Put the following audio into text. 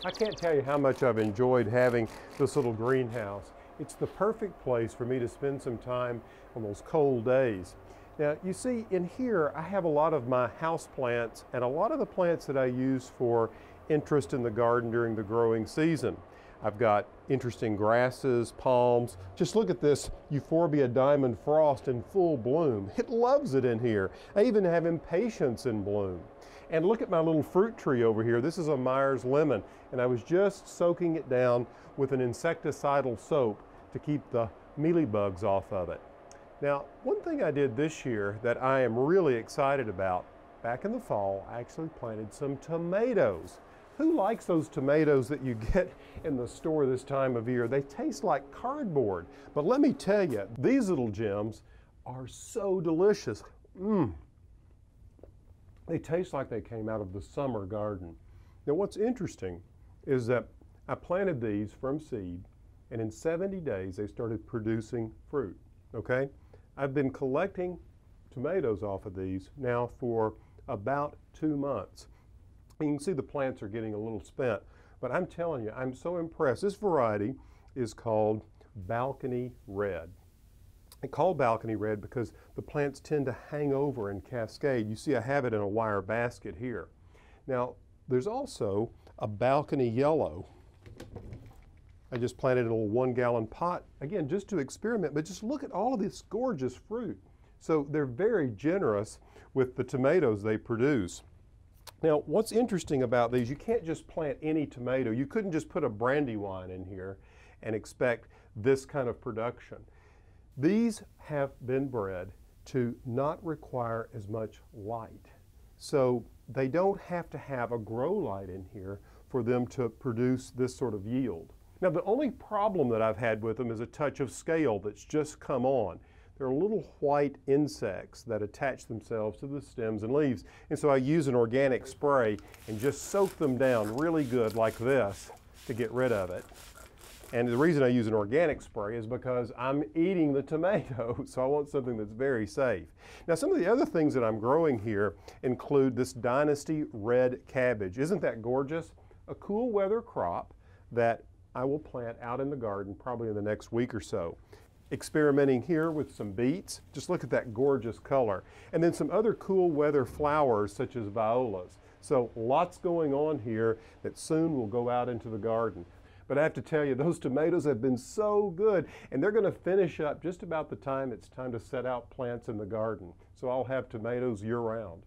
I can't tell you how much I've enjoyed having this little greenhouse. It's the perfect place for me to spend some time on those cold days. Now, you see in here, I have a lot of my house plants and a lot of the plants that I use for interest in the garden during the growing season. I've got interesting grasses, palms. Just look at this Euphorbia diamond frost in full bloom. It loves it in here. I even have impatiens in bloom. And look at my little fruit tree over here. This is a Myers lemon, and I was just soaking it down with an insecticidal soap to keep the mealybugs off of it. Now, one thing I did this year that I am really excited about, back in the fall, I actually planted some tomatoes. Who likes those tomatoes that you get in the store this time of year? They taste like cardboard. But let me tell you, these little gems are so delicious. They taste like they came out of the summer garden. Now what's interesting is that I planted these from seed, and in 70 days they started producing fruit, okay? I've been collecting tomatoes off of these now for about 2 months. And you can see the plants are getting a little spent, but I'm telling you, I'm so impressed. This variety is called Balcony Red. It's called Balcony Red because the plants tend to hang over and cascade. You see I have it in a wire basket here. Now, there's also a Balcony Yellow. I just planted in a little 1-gallon pot, again, just to experiment, but just look at all of this gorgeous fruit. So they're very generous with the tomatoes they produce. Now, what's interesting about these, you can't just plant any tomato. You couldn't just put a Brandywine in here and expect this kind of production. These have been bred to not require as much light. So they don't have to have a grow light in here for them to produce this sort of yield. Now, the only problem that I've had with them is a touch of scale that's just come on. There are little white insects that attach themselves to the stems and leaves. And so I use an organic spray and just soak them down really good like this to get rid of it. And the reason I use an organic spray is because I'm eating the tomato, so I want something that's very safe. Now, some of the other things that I'm growing here include this Dynasty red cabbage. Isn't that gorgeous? A cool weather crop that I will plant out in the garden probably in the next week or so. Experimenting here with some beets. Just look at that gorgeous color. And then some other cool weather flowers such as violas. So lots going on here that soon will go out into the garden. But I have to tell you, those tomatoes have been so good, and they're going to finish up just about the time it's time to set out plants in the garden. So I'll have tomatoes year-round.